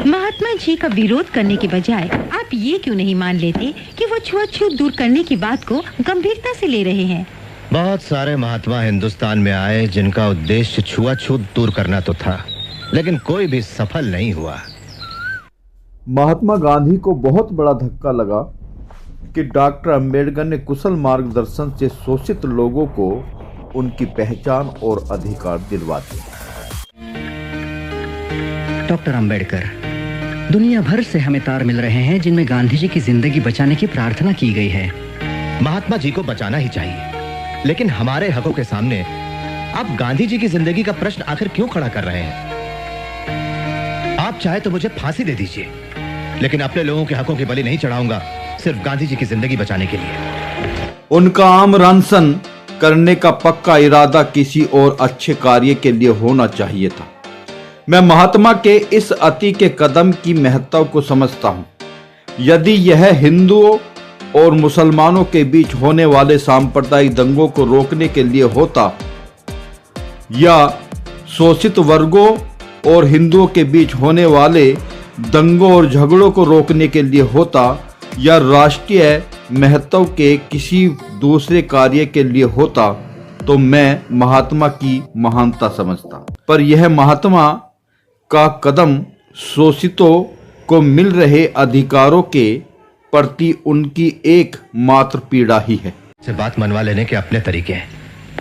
महात्मा जी का विरोध करने के बजाय आप ये क्यों नहीं मान लेते कि वो छुआछूत दूर करने की बात को गंभीरता से ले रहे हैं? बहुत सारे महात्मा हिंदुस्तान में आए जिनका उद्देश्य छुआछूत दूर करना तो था, लेकिन कोई भी सफल नहीं हुआ। महात्मा गांधी को बहुत बड़ा धक्का लगा कि डॉक्टर अंबेडकर ने कुशल मार्गदर्शन से शोषित लोगों को उनकी पहचान और अधिकार दिलवा दिए। डॉक्टर अंबेडकर, दुनिया भर से हमें तार मिल रहे हैं जिनमें गांधी जी की जिंदगी बचाने की प्रार्थना की गई है। महात्मा जी को बचाना ही चाहिए, लेकिन हमारे हकों के सामने आप गांधी जी की जिंदगी का प्रश्न आखिर क्यों खड़ा कर रहे हैं? आप चाहे तो मुझे फांसी दे दीजिए, लेकिन अपने लोगों के हकों की बलि नहीं चढ़ाऊंगा सिर्फ गांधी जी की जिंदगी बचाने के लिए। उनका आम अनशन करने का पक्का इरादा किसी और अच्छे कार्य के लिए होना चाहिए था। मैं महात्मा के इस अति के कदम की महत्ता को समझता हूं। यदि यह हिंदुओं और मुसलमानों के बीच होने वाले सांप्रदायिक दंगों को रोकने के लिए होता, या शोषित वर्गों और हिंदुओं के बीच होने वाले दंगों और झगड़ों को रोकने के लिए होता, या राष्ट्रीय महत्व के किसी दूसरे कार्य के लिए होता, तो मैं महात्मा की महानता समझता। पर यह महात्मा का कदम शोषितों को मिल रहे अधिकारों के प्रति उनकी एकमात्र पीड़ा ही है। से बात मनवा लेने के अपने तरीके हैं,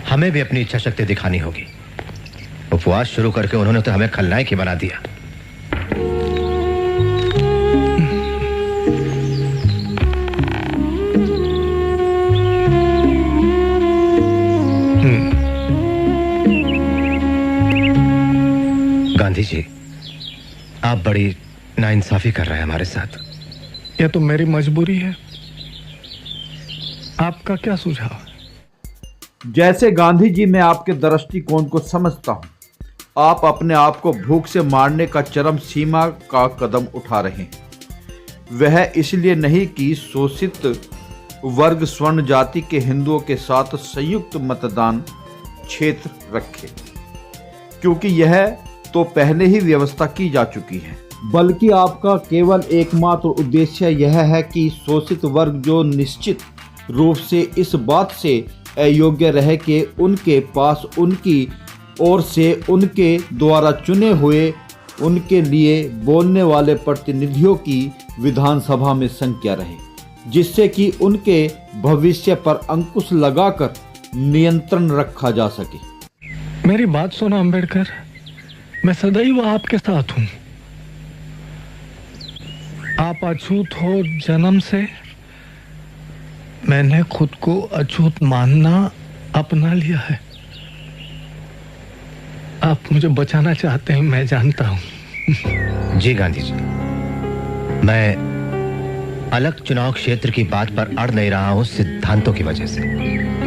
हमें भी अपनी इच्छा शक्ति दिखानी होगी। उपवास शुरू करके उन्होंने तो हमें खलनायक ही बना दिया। गांधी जी, आप बड़ी नाइंसाफी कर रहे हैं हमारे साथ। यह तो मेरी मजबूरी है। आपका क्या सुझाव? जैसे गांधी जी, मैं आपके दृष्टिकोण को समझता हूं। आप अपने आप को भूख से मारने का चरम सीमा का कदम उठा रहे हैं। वह इसलिए नहीं कि शोषित वर्ग स्वर्ण जाति के हिंदुओं के साथ संयुक्त मतदान क्षेत्र रखे, क्योंकि यह तो पहले ही व्यवस्था की जा चुकी है, बल्कि आपका केवल एकमात्र उद्देश्य यह है कि शोषित वर्ग जो निश्चित रूप से इस बात से अयोग्य रहे कि उनके पास उनकी ओर से उनके द्वारा चुने हुए उनके लिए बोलने वाले प्रतिनिधियों की विधानसभा में संख्या रहे, जिससे कि उनके भविष्य पर अंकुश लगाकर नियंत्रण रखा जा सके। मेरी बात सुनो अंबेडकर, मैं सदैव आपके साथ हूं। आप अछूत हो जन्म से, मैंने खुद को अछूत मानना अपना लिया है। आप मुझे बचाना चाहते हैं, मैं जानता हूं। जी गांधी जी, मैं अलग चुनाव क्षेत्र की बात पर अड़ नहीं रहा हूं सिद्धांतों की वजह से।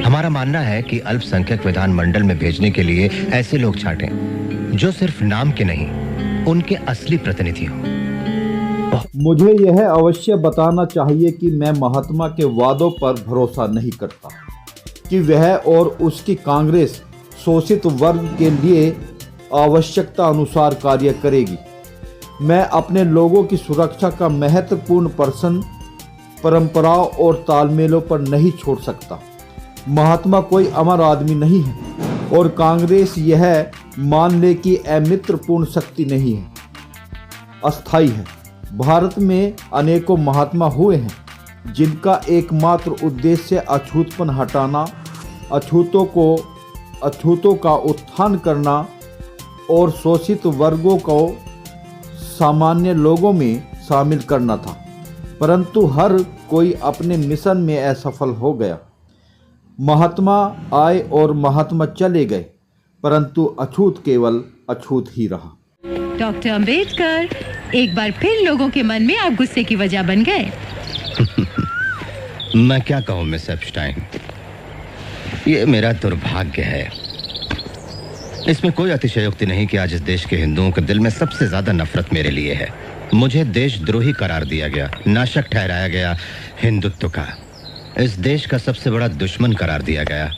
हमारा मानना है कि अल्पसंख्यक विधानमंडल में भेजने के लिए ऐसे लोग छांटें जो सिर्फ नाम के नहीं, उनके असली प्रतिनिधि हों। मुझे यह अवश्य बताना चाहिए कि मैं महात्मा के वादों पर भरोसा नहीं करता कि वह और उसकी कांग्रेस शोषित वर्ग के लिए आवश्यकता अनुसार कार्य करेगी। मैं अपने लोगों की सुरक्षा का महत्वपूर्ण प्रश्न परंपराओं और तालमेलों पर नहीं छोड़ सकता। महात्मा कोई अमर आदमी नहीं है और कांग्रेस यह मान ले कि अमित्रपूर्ण शक्ति नहीं है, अस्थायी है। भारत में अनेकों महात्मा हुए हैं जिनका एकमात्र उद्देश्य अछूतपन हटाना, अछूतों का उत्थान करना और शोषित वर्गों को सामान्य लोगों में शामिल करना था, परंतु हर कोई अपने मिशन में असफल हो गया। महात्मा आए और महात्मा चले गए, परंतु अछूत केवल अछूत ही रहा। डॉक्टर अंबेडकर, एक बार फिर लोगों के मन में आप गुस्से की वजह बन गए। मैं क्या कहूं मिस एप्स्टाइन, ये मेरा दुर्भाग्य है। इसमें कोई अतिशयोक्ति नहीं कि आज इस देश के हिंदुओं के दिल में सबसे ज्यादा नफरत मेरे लिए है। मुझे देशद्रोही करार दिया गया, नाशक ठहराया गया, हिंदुत्व का, इस देश का सबसे बड़ा दुश्मन करार दिया गया।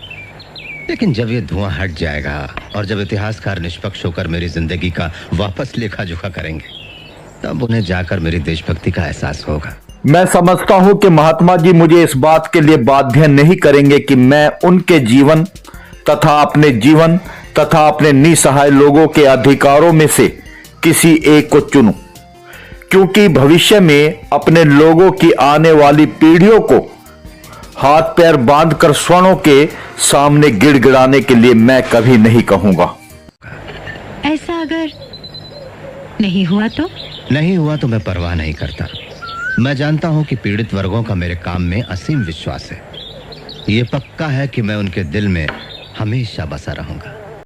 लेकिन जब ये धुआं हट जाएगा और जब इतिहासकार निष्पक्ष होकर मेरी जिंदगी का वापस लेखा जोखा करेंगे, तब उन्हें जाकर मेरी देशभक्ति का एहसास होगा। मैं समझता हूं कि महात्मा जी मुझे इस बात के लिए बाध्य नहीं करेंगे कि मैं उनके जीवन तथा अपने निसहाय लोगों के अधिकारों में से किसी एक को चुनूं, क्योंकि भविष्य में अपने लोगों की आने वाली पीढ़ियों को हाथ पैर बांधकर स्वर्णों के सामने गिड़गिड़ाने के लिए मैं कभी नहीं कहूंगा। ऐसा अगर नहीं हुआ तो मैं परवाह नहीं करता। मैं जानता हूं कि पीड़ित वर्गों का मेरे काम में असीम विश्वास है। ये पक्का है कि मैं उनके दिल में हमेशा बसा रहूंगा।